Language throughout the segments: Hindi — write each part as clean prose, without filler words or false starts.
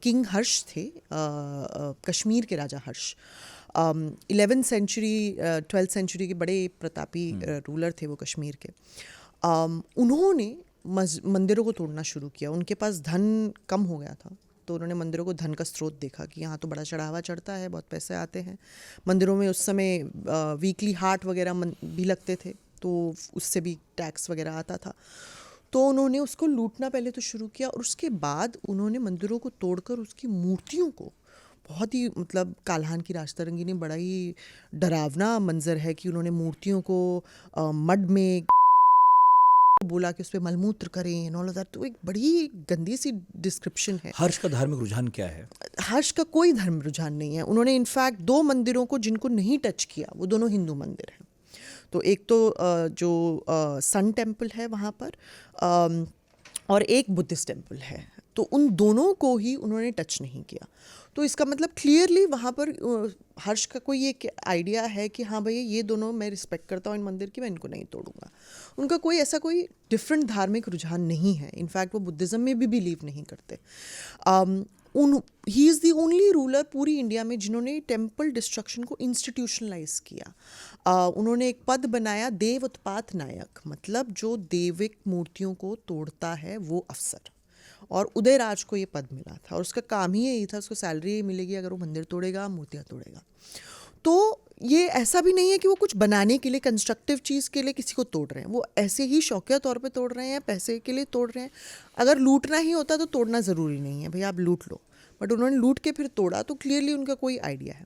किंग हर्ष थे, कश्मीर के राजा हर्ष, 11th सेंचुरी 12th सेंचुरी के बड़े प्रतापी रूलर थे वो कश्मीर के। उन्होंने मंदिरों को तोड़ना शुरू किया। उनके पास धन कम हो गया था, तो उन्होंने मंदिरों को धन का स्रोत देखा कि यहाँ तो बड़ा चढ़ावा चढ़ता है, बहुत पैसे आते हैं मंदिरों में। उस समय वीकली हाट वगैरह भी लगते थे, तो उससे भी टैक्स वगैरह आता था। तो उन्होंने उसको लूटना पहले तो शुरू किया, और उसके बाद उन्होंने मंदिरों को तोड़कर उसकी मूर्तियों को, बहुत ही मतलब काल्हान की राजतरंगी ने बड़ा ही डरावना मंजर है कि उन्होंने मूर्तियों को मड में बोला कि उस पर मलमूत्र करें एंड ऑल ऑफ दैट। तो एक बड़ी गंदी सी डिस्क्रिप्शन है। हर्ष का धार्मिक रुझान क्या है? हर्ष का कोई धर्म रुझान नहीं है। उन्होंने इनफैक्ट 2 मंदिरों को जिनको नहीं टच किया, वो दोनों हिंदू मंदिर हैं। तो एक तो जो सन टेम्पल है वहाँ पर, और एक बुद्धिस्ट टेम्पल है, तो उन दोनों को ही उन्होंने टच नहीं किया। तो इसका मतलब क्लियरली वहाँ पर हर्ष का कोई एक आइडिया है कि हाँ भैया ये दोनों मैं रिस्पेक्ट करता हूँ इन मंदिर की, मैं इनको नहीं तोड़ूंगा। उनका कोई ऐसा कोई डिफरेंट धार्मिक रुझान नहीं है। इनफैक्ट वो बुद्धिज़्म में भी बिलीव नहीं करते। He is the only ruler पूरी इंडिया में जिन्होंने टेम्पल डिस्ट्रक्शन को इंस्टीट्यूशनलाइज किया। उन्होंने एक पद बनाया देव उत्पात नायक, मतलब जो देविक मूर्तियों को तोड़ता है वो अफसर, और उदयराज को ये पद मिला था, और उसका काम ही यही था, उसको सैलरी मिलेगी अगर वो मंदिर तोड़ेगा, मूर्तियाँ तोड़ेगा। तो ये ऐसा भी नहीं है कि वो कुछ बनाने के लिए, कंस्ट्रक्टिव चीज़ के लिए किसी को तोड़ रहे हैं, वो ऐसे ही शौकिया तौर पे तोड़ रहे हैं, पैसे के लिए तोड़ रहे हैं। अगर लूटना ही होता तो तोड़ना ज़रूरी नहीं है, भैया आप लूट लो, बट उन्होंने लूट के फिर तोड़ा, तो क्लियरली उनका कोई आइडिया है।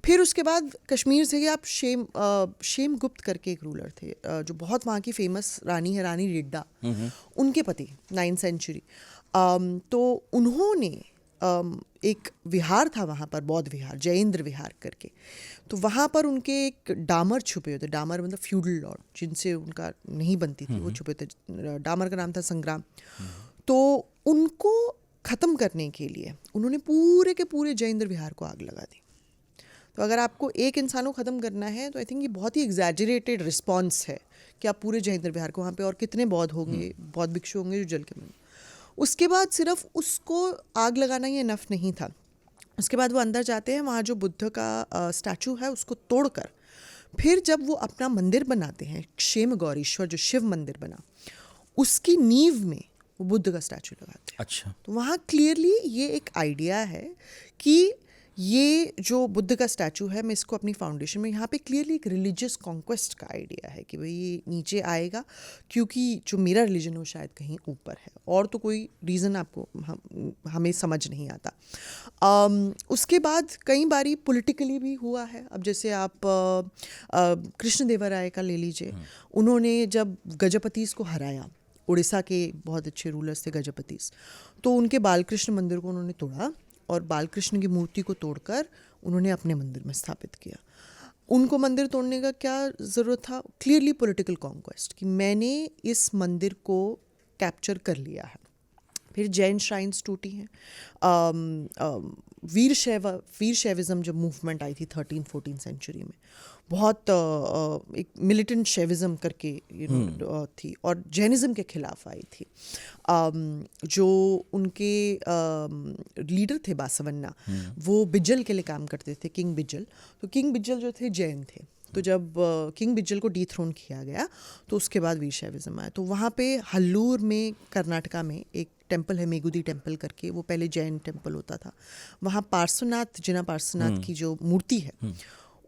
फिर उसके बाद कश्मीर से ही आप शेमगुप्त करके एक रूलर थे, जो बहुत वहाँ की फेमस रानी है, रानी रिड्डा, उनके पति 9th सेंचुरी। तो उन्होंने एक विहार था वहाँ पर, बौद्ध विहार, जयेंद्र विहार करके, तो वहाँ पर उनके एक डामर छुपे हुए थे। डामर मतलब फ्यूडल लॉर्ड, जिनसे उनका नहीं बनती थी, वो छुपे थे। डामर का नाम था संग्राम। तो उनको ख़त्म करने के लिए उन्होंने पूरे के पूरे जयेंद्र विहार को आग लगा दी। तो अगर आपको एक इंसान को ख़त्म करना है तो आई थिंक ये बहुत ही एग्जैजरेटेड रिस्पॉन्स है कि आप पूरे जयेंद्र विहार को, वहाँ पे और कितने बौद्ध होंगे, बौद्ध भिक्षु होंगे जो जल के मरे। उसके बाद सिर्फ उसको आग लगाना ही इनफ नहीं था। उसके बाद वो अंदर जाते हैं, वहाँ जो बुद्ध का स्टैचू है उसको तोड़कर फिर जब वो अपना मंदिर बनाते हैं, क्षेम गौरीश्वर जो शिव मंदिर बना, उसकी नींव में वो बुद्ध का स्टैचू लगाते हैं। अच्छा, तो वहाँ क्लियरली ये एक आइडिया है कि ये जो बुद्ध का स्टैचू है, मैं इसको अपनी फाउंडेशन में, यहाँ पे क्लियरली एक रिलीजियस कॉन्क्वेस्ट का आइडिया है कि भाई ये नीचे आएगा क्योंकि जो मेरा रिलीजन है वो शायद कहीं ऊपर है, और तो कोई रीज़न आपको हमें समझ नहीं आता। उसके बाद कई बारी पॉलिटिकली भी हुआ है। अब जैसे आप कृष्णदेवराय का ले लीजिए, उन्होंने जब गजपतिस को हराया, उड़ीसा के बहुत अच्छे रूलर्स थे गजपतिस, तो उनके बालकृष्ण मंदिर को उन्होंने तोड़ा और बालकृष्ण की मूर्ति को तोड़कर उन्होंने अपने मंदिर में स्थापित किया। उनको मंदिर तोड़ने का क्या ज़रूरत था? क्लियरली पॉलिटिकल कॉन्क्वेस्ट, कि मैंने इस मंदिर को कैप्चर कर लिया है। फिर जैन श्राइन्स टूटी हैं। वीर शैविज़म जब मूवमेंट आई थी 13-14 सेंचुरी में, बहुत एक मिलिटेंट शैविज़म करके थी, और जैनिज़्म के खिलाफ आई थी। जो उनके लीडर थे बासवन्ना, वो बिज्जल के लिए काम करते थे, किंग बिज्जल। तो किंग बिज्जल जो थे जैन थे, तो जब किंग बिज्जल को डीथ्रोन किया गया तो उसके बाद वीर शैविज़म आया। तो वहाँ पे हल्लूर में, कर्नाटका में एक टेम्पल है मेगुदी टेम्पल करके, वो पहले जैन टेम्पल होता था। वहाँ पार्श्वनाथ, जिना पार्श्वनाथ की जो मूर्ति है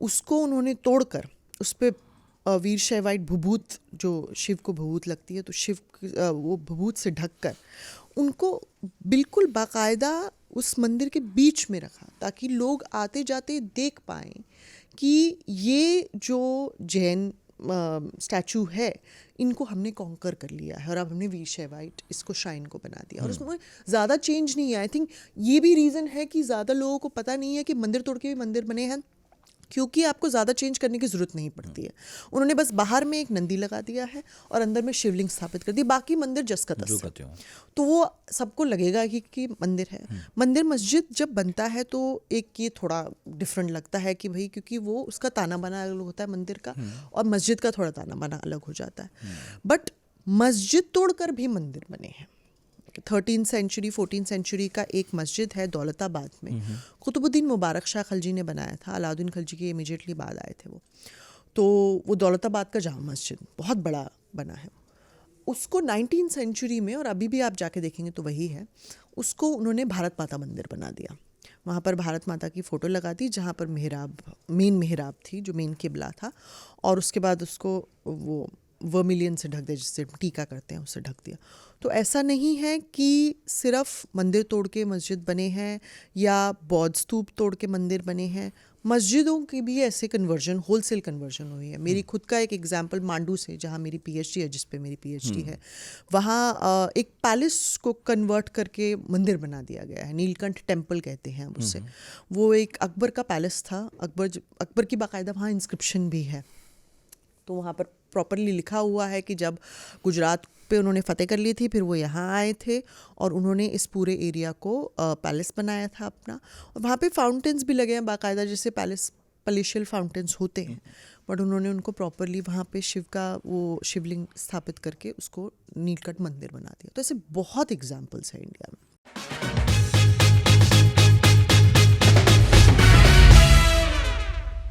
उसको उन्होंने तोड़कर उस पर वीर शैवाइट भभूत, जो शिव को भभूत लगती है, तो शिव वो भभूत से ढककर उनको बिल्कुल बाकायदा उस मंदिर के बीच में रखा, ताकि लोग आते जाते देख पाएँ कि ये जो जैन स्टैचू है इनको हमने कॉन्कर कर लिया है, और अब हमने वीर शैवाइट इसको श्राइन को बना दिया, और उसमें ज़्यादा चेंज नहीं है। आई थिंक ये भी रीज़न है कि ज़्यादा लोगों को पता नहीं है कि मंदिर तोड़ के भी मंदिर बने हैं, क्योंकि आपको ज़्यादा चेंज करने की ज़रूरत नहीं पड़ती है। उन्होंने बस बाहर में एक नंदी लगा दिया है और अंदर में शिवलिंग स्थापित कर दी, बाकी मंदिर जस का तस है। तो वो सबको लगेगा कि मंदिर है। मंदिर मस्जिद जब बनता है तो एक ये थोड़ा डिफरेंट लगता है कि भाई, क्योंकि वो उसका ताना बाना अलग होता है मंदिर का, और मस्जिद का थोड़ा ताना बाना अलग हो जाता है। बट मस्जिद तोड़कर भी मंदिर बने हैं। 13 सेंचुरी 14 सेंचुरी का एक मस्जिद है दौलताबाद में, कुतुबुद्दीन मुबारक शाह खलजी ने बनाया था, अलाउद्दीन खलजी के इमीडिएटली बाद आए थे वो। तो वो दौलताबाद का जामा मस्जिद बहुत बड़ा बना है। उसको 19 सेंचुरी में, और अभी भी आप जाके देखेंगे तो वही है, उसको उन्होंने भारत माता मंदिर बना दिया। वहाँ पर भारत माता की फ़ोटो लगा दी, जहाँ पर मेन मेहराब थी, जो मेन किबला था, और उसके बाद उसको वो वर्मिलियन से ढक दिया, जिससे टीका करते हैं उससे ढक दिया। तो ऐसा नहीं है कि सिर्फ मंदिर तोड़ के मस्जिद बने हैं या बौद्ध स्तूप तोड़ के मंदिर बने हैं, मस्जिदों की भी ऐसे कन्वर्जन, होलसेल कन्वर्जन हुई है। मेरी खुद का एक एग्जांपल मांडू से, जहाँ मेरी पीएचडी है, जिस पे मेरी पीएचडी है, वहाँ एक पैलेस को कन्वर्ट करके मंदिर बना दिया गया है, नीलकंठ टेम्पल कहते हैं अब उसे। वो एक अकबर का पैलेस था, अकबर की बाकायदा वहाँ इंस्क्रिप्शन भी है। तो वहाँ पर प्रॉपरली लिखा हुआ है कि जब गुजरात पे उन्होंने फ़तेह कर ली थी, फिर वो यहाँ आए थे और उन्होंने इस पूरे एरिया को पैलेस बनाया था अपना। और वहाँ पे फाउंटेन्स भी लगे हैं बाकायदा, जैसे पैलेशियल फाउंटेन्स होते हैं, बट उन्होंने उनको प्रॉपरली वहाँ पे शिव का वो शिवलिंग स्थापित करके उसको नीलकंठ मंदिर बना दिया। तो ऐसे बहुत एग्जाम्पल्स हैं इंडिया में।